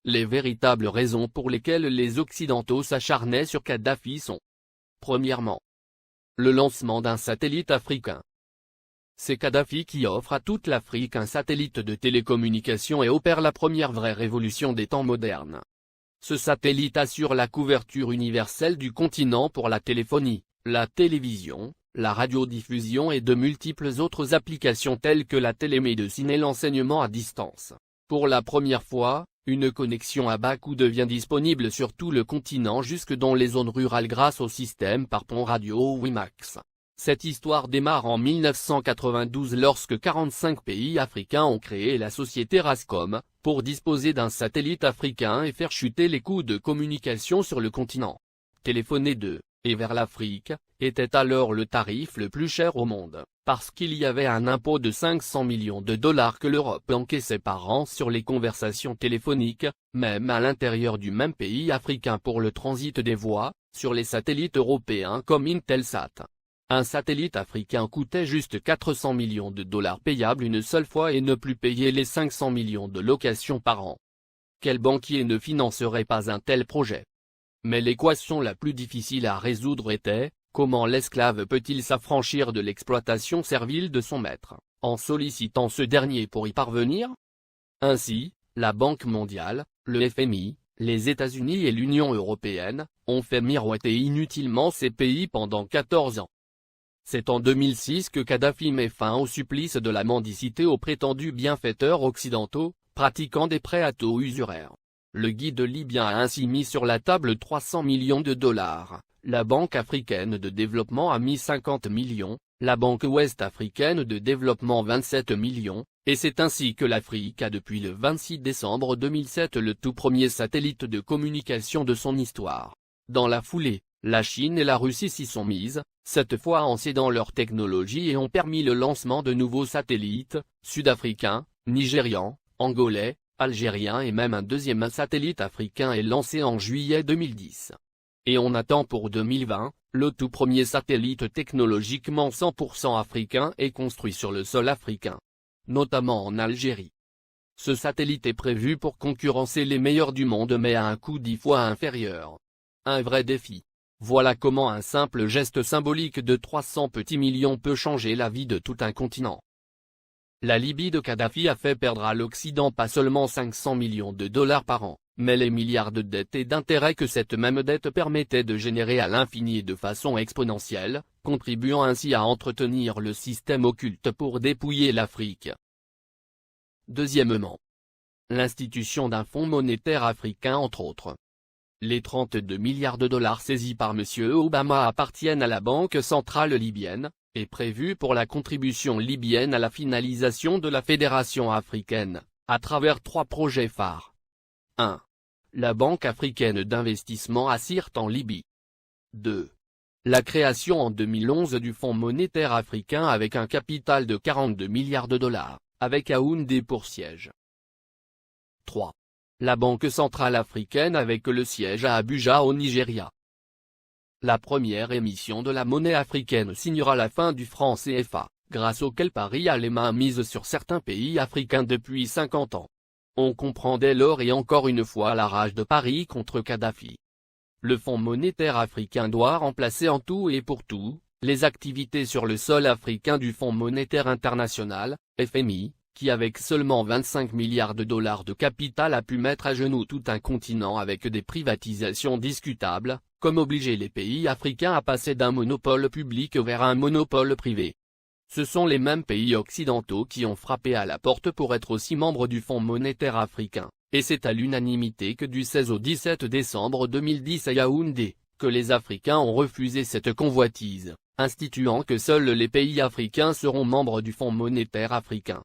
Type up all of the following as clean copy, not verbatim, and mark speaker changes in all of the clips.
Speaker 1: Les véritables raisons pour lesquelles les Occidentaux s'acharnaient sur Kadhafi sont: premièrement, le lancement d'un satellite africain. C'est Kadhafi qui offre à toute l'Afrique un satellite de télécommunication et opère la première vraie révolution des temps modernes. Ce satellite assure la couverture universelle du continent pour la téléphonie, la télévision, la radiodiffusion et de multiples autres applications telles que la télémédecine et l'enseignement à distance. Pour la première fois, une connexion à bas coût devient disponible sur tout le continent jusque dans les zones rurales grâce au système par pont radio WiMAX. Cette histoire démarre en 1992 lorsque 45 pays africains ont créé la société Rascom, pour disposer d'un satellite africain et faire chuter les coûts de communication sur le continent. Téléphoner de et vers l'Afrique était alors le tarif le plus cher au monde, parce qu'il y avait un impôt de 500 millions de dollars que l'Europe encaissait par an sur les conversations téléphoniques, même à l'intérieur du même pays africain pour le transit des voix, sur les satellites européens comme Intelsat. Un satellite africain coûtait juste 400 millions de dollars payables une seule fois et ne plus payer les 500 millions de locations par an. Quel banquier ne financerait pas un tel projet? Mais l'équation la plus difficile à résoudre était: comment l'esclave peut-il s'affranchir de l'exploitation servile de son maître, en sollicitant ce dernier pour y parvenir? Ainsi, la Banque mondiale, le FMI, les États-Unis et l'Union européenne, ont fait miroiter inutilement ces pays pendant 14 ans. C'est en 2006 que Kadhafi met fin au supplice de la mendicité aux prétendus bienfaiteurs occidentaux, pratiquant des prêts à taux usuraires. Le guide libyen a ainsi mis sur la table 300 millions de dollars, la Banque africaine de développement a mis 50 millions, la Banque ouest-africaine de développement 27 millions, et c'est ainsi que l'Afrique a depuis le 26 décembre 2007 le tout premier satellite de communication de son histoire. Dans la foulée, la Chine et la Russie s'y sont mises, cette fois en cédant leur technologie et ont permis le lancement de nouveaux satellites, sud-africains, nigérians, angolais, algériens et même un deuxième satellite africain est lancé en juillet 2010. Et on attend pour 2020, le tout premier satellite technologiquement 100% africain est construit sur le sol africain, notamment en Algérie. Ce satellite est prévu pour concurrencer les meilleurs du monde mais à un coût 10 fois inférieur. Un vrai défi. Voilà comment un simple geste symbolique de 300 petits millions peut changer la vie de tout un continent. La Libye de Kadhafi a fait perdre à l'Occident pas seulement 500 millions de dollars par an, mais les milliards de dettes et d'intérêts que cette même dette permettait de générer à l'infini et de façon exponentielle, contribuant ainsi à entretenir le système occulte pour dépouiller l'Afrique. Deuxièmement, l'institution d'un fonds monétaire africain entre autres. Les 32 milliards de dollars saisis par M. Obama appartiennent à la Banque centrale libyenne, et prévus pour la contribution libyenne à la finalisation de la Fédération africaine, à travers 3 projets phares. 1. La Banque africaine d'investissement à Sirte en Libye. 2. La création en 2011 du Fonds monétaire africain avec un capital de 42 milliards de dollars, avec Yaoundé pour siège. 3. La Banque centrale africaine avec le siège à Abuja au Nigeria. La première émission de la monnaie africaine signera la fin du franc CFA, grâce auquel Paris a les mains mises sur certains pays africains depuis 50 ans. On comprend dès lors et encore une fois la rage de Paris contre Kadhafi. Le Fonds monétaire africain doit remplacer en tout et pour tout, les activités sur le sol africain du Fonds monétaire international, FMI, qui avec seulement 25 milliards de dollars de capital a pu mettre à genoux tout un continent avec des privatisations discutables, comme obliger les pays africains à passer d'un monopole public vers un monopole privé. Ce sont les mêmes pays occidentaux qui ont frappé à la porte pour être aussi membres du Fonds monétaire africain, et c'est à l'unanimité que du 16 au 17 décembre 2010 à Yaoundé, que les Africains ont refusé cette convoitise, instituant que seuls les pays africains seront membres du Fonds monétaire africain.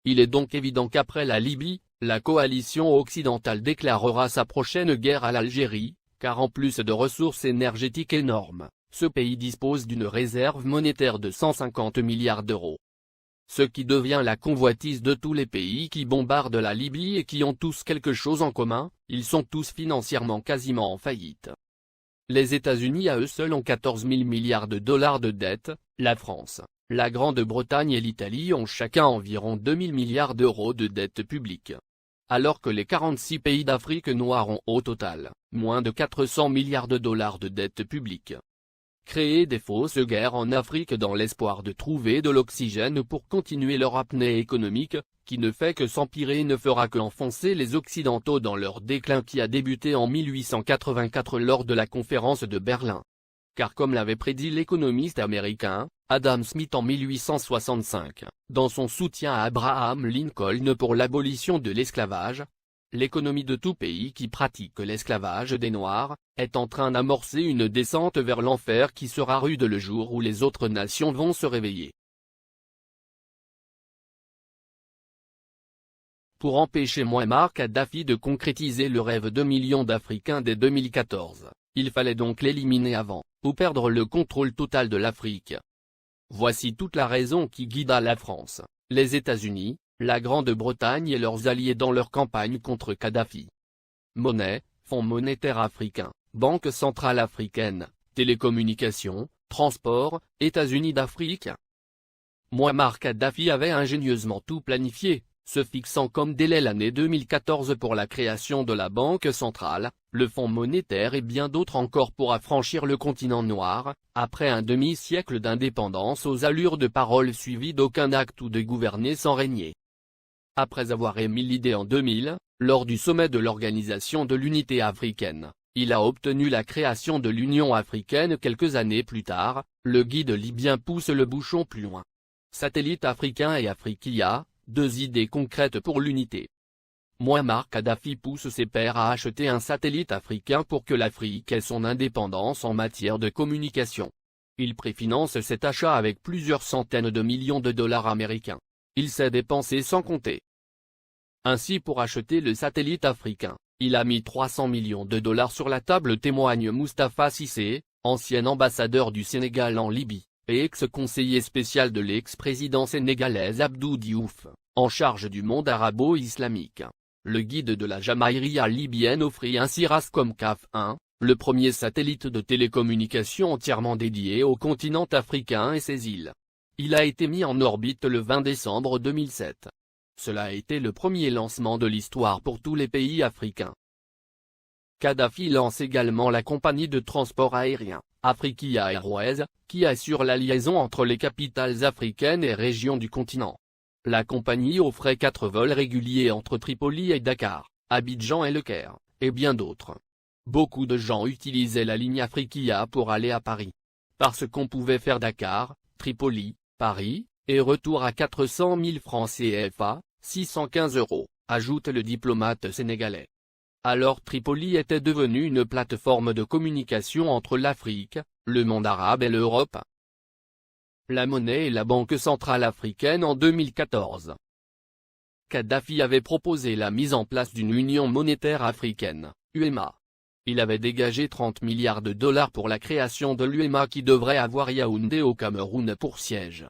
Speaker 1: Il est donc évident qu'après la Libye, la coalition occidentale déclarera sa prochaine guerre à l'Algérie, car en plus de ressources énergétiques énormes, ce pays dispose d'une réserve monétaire de 150 milliards d'euros. Ce qui devient la convoitise de tous les pays qui bombardent la Libye et qui ont tous quelque chose en commun, ils sont tous financièrement quasiment en faillite. Les États-Unis à eux seuls ont 14 000 milliards de dollars de dette, la France, la Grande-Bretagne et l'Italie ont chacun environ 2 000 milliards d'euros de dette publique. alors que les 46 pays d'Afrique noire ont au total moins de 400 milliards de dollars de dette publique. Créer des fausses guerres en Afrique dans l'espoir de trouver de l'oxygène pour continuer leur apnée économique, qui ne fait que s'empirer ne fera que enfoncer les Occidentaux dans leur déclin qui a débuté en 1884 lors de la conférence de Berlin. Car comme l'avait prédit l'économiste américain, Adam Smith en 1865, dans son soutien à Abraham Lincoln pour l'abolition de l'esclavage, l'économie de tout pays qui pratique l'esclavage des Noirs, est en train d'amorcer une descente vers l'enfer qui sera rude le jour où les autres nations vont se réveiller. Pour empêcher Mouammar Kadhafi de concrétiser le rêve de millions d'Africains dès 2014, il fallait donc l'éliminer avant, ou perdre le contrôle total de l'Afrique. Voici toute la raison qui guida la France, les États-Unis, la Grande-Bretagne et leurs alliés dans leur campagne contre Kadhafi. Monnaie, Fonds monétaire africain, Banque centrale africaine, télécommunications, transport, États-Unis d'Afrique. Mouammar Kadhafi avait ingénieusement tout planifié, se fixant comme délai l'année 2014 pour la création de la Banque centrale, le Fonds monétaire et bien d'autres encore pour affranchir le continent noir, après un demi-siècle d'indépendance aux allures de paroles suivies d'aucun acte ou de gouverner sans régner. Après avoir émis l'idée en 2000, lors du sommet de l'Organisation de l'Unité africaine, il a obtenu la création de l'Union africaine quelques années plus tard, le guide libyen pousse le bouchon plus loin. Satellite africain et Afriquia, deux idées concrètes pour l'unité. Mouammar Kadhafi pousse ses pairs à acheter un satellite africain pour que l'Afrique ait son indépendance en matière de communication. Il préfinance cet achat avec plusieurs centaines de millions de dollars américains. Il s'est dépensé sans compter. Ainsi pour acheter le satellite africain, il a mis 300 millions de dollars sur la table, témoigne Moustapha Cissé, ancien ambassadeur du Sénégal en Libye, et ex-conseiller spécial de l'ex-président sénégalais Abdou Diouf, en charge du monde arabo-islamique. Le guide de la Jamaïria libyenne offrit ainsi Rascom CAF 1, le premier satellite de télécommunication entièrement dédié au continent africain et ses îles. Il a été mis en orbite le 20 décembre 2007. Cela a été le premier lancement de l'histoire pour tous les pays africains. Kadhafi lance également la compagnie de transport aérien, Afriquia Airways, qui assure la liaison entre les capitales africaines et régions du continent. La compagnie offrait 4 vols réguliers entre Tripoli et Dakar, Abidjan et Le Caire, et bien d'autres. Beaucoup de gens utilisaient la ligne Afriquia pour aller à Paris. Parce qu'on pouvait faire Dakar, Tripoli, Paris, et retour à 400 000 francs CFA, 615 €, ajoute le diplomate sénégalais. Alors Tripoli était devenue une plateforme de communication entre l'Afrique, le monde arabe et l'Europe. La monnaie et la Banque centrale africaine en 2014. Kadhafi avait proposé la mise en place d'une union monétaire africaine, UEMA. Il avait dégagé 30 milliards de dollars pour la création de l'UEMA qui devrait avoir Yaoundé au Cameroun pour siège.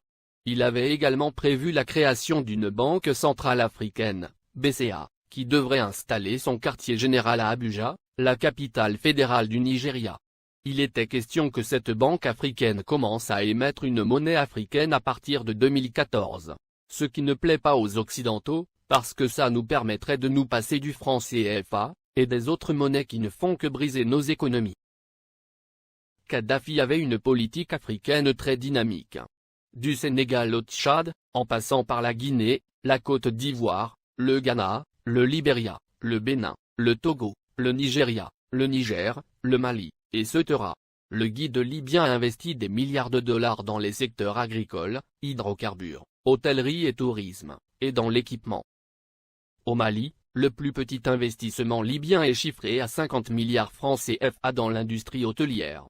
Speaker 1: Il avait également prévu la création d'une Banque centrale africaine, BCA, qui devrait installer son quartier général à Abuja, la capitale fédérale du Nigeria. Il était question que cette banque africaine commence à émettre une monnaie africaine à partir de 2014. Ce qui ne plaît pas aux Occidentaux, parce que ça nous permettrait de nous passer du franc CFA, et des autres monnaies qui ne font que briser nos économies. Kadhafi avait une politique africaine très dynamique. Du Sénégal au Tchad, en passant par la Guinée, la Côte d'Ivoire, le Ghana, le Libéria, le Bénin, le Togo, le Nigeria, le Niger, le Mali, etc. Le guide libyen investit des milliards de dollars dans les secteurs agricoles, hydrocarbures, hôtellerie et tourisme, et dans l'équipement. Au Mali, le plus petit investissement libyen est chiffré à 50 milliards francs CFA dans l'industrie hôtelière.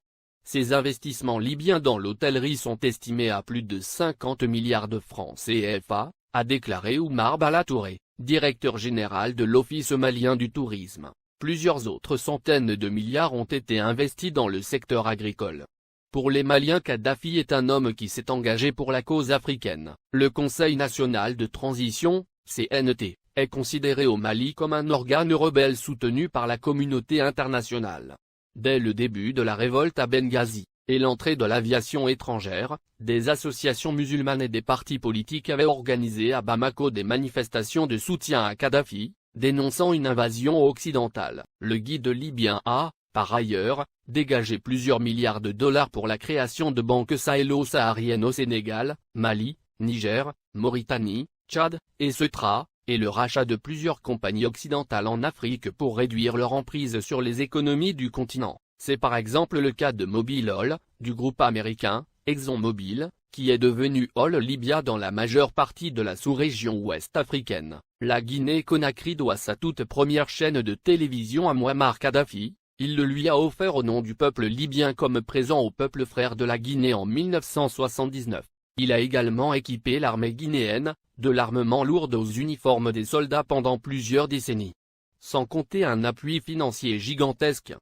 Speaker 1: Ces investissements libyens dans l'hôtellerie sont estimés à plus de 50 milliards de francs CFA, a déclaré Oumar Bala Touré, directeur général de l'Office malien du tourisme. Plusieurs autres centaines de milliards ont été investis dans le secteur agricole. Pour les Maliens, Kadhafi est un homme qui s'est engagé pour la cause africaine. Le Conseil national de transition, CNT, est considéré au Mali comme un organe rebelle soutenu par la communauté internationale. Dès le début de la révolte à Benghazi, et l'entrée de l'aviation étrangère, des associations musulmanes et des partis politiques avaient organisé à Bamako des manifestations de soutien à Kadhafi, dénonçant une invasion occidentale. Le guide libyen a, par ailleurs, dégagé plusieurs milliards de dollars pour la création de banques sahélo-sahariennes au Sénégal, Mali, Niger, Mauritanie, Tchad, et Ceuta, et le rachat de plusieurs compagnies occidentales en Afrique pour réduire leur emprise sur les économies du continent. C'est par exemple le cas de Mobil Oil, du groupe américain, ExxonMobil, qui est devenu Oil Libya dans la majeure partie de la sous-région ouest africaine. La Guinée-Conakry doit sa toute première chaîne de télévision à Mouammar Kadhafi. Il le lui a offert au nom du peuple libyen comme présent au peuple frère de la Guinée en 1979. Il a également équipé l'armée guinéenne, de l'armement lourd aux uniformes des soldats pendant plusieurs décennies. Sans compter un appui financier gigantesque.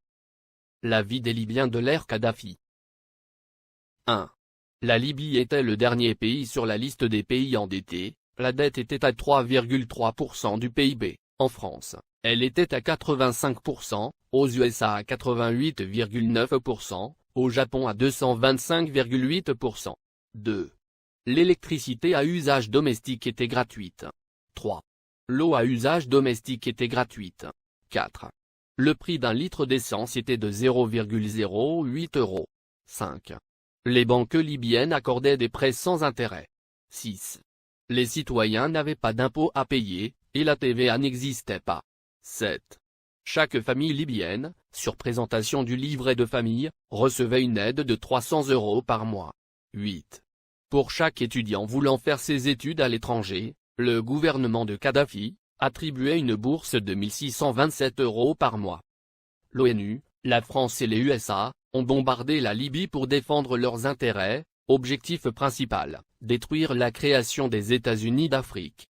Speaker 1: La vie des Libyens de l'ère Kadhafi. 1. La Libye était le dernier pays sur la liste des pays endettés, la dette était à 3,3% du PIB, en France, elle était à 85%, aux USA à 88,9%, au Japon à 225,8%. 2. L'électricité à usage domestique était gratuite. 3. L'eau à usage domestique était gratuite. 4. Le prix d'un litre d'essence était de 0,08 €. 5. Les banques libyennes accordaient des prêts sans intérêt. 6. Les citoyens n'avaient pas d'impôts à payer, et la TVA n'existait pas. 7. Chaque famille libyenne, sur présentation du livret de famille, recevait une aide de 300 € par mois. 8. Pour chaque étudiant voulant faire ses études à l'étranger, le gouvernement de Kadhafi attribuait une bourse de 1627 € par mois. L'ONU, la France et les USA ont bombardé la Libye pour défendre leurs intérêts, objectif principal, détruire la création des États-Unis d'Afrique.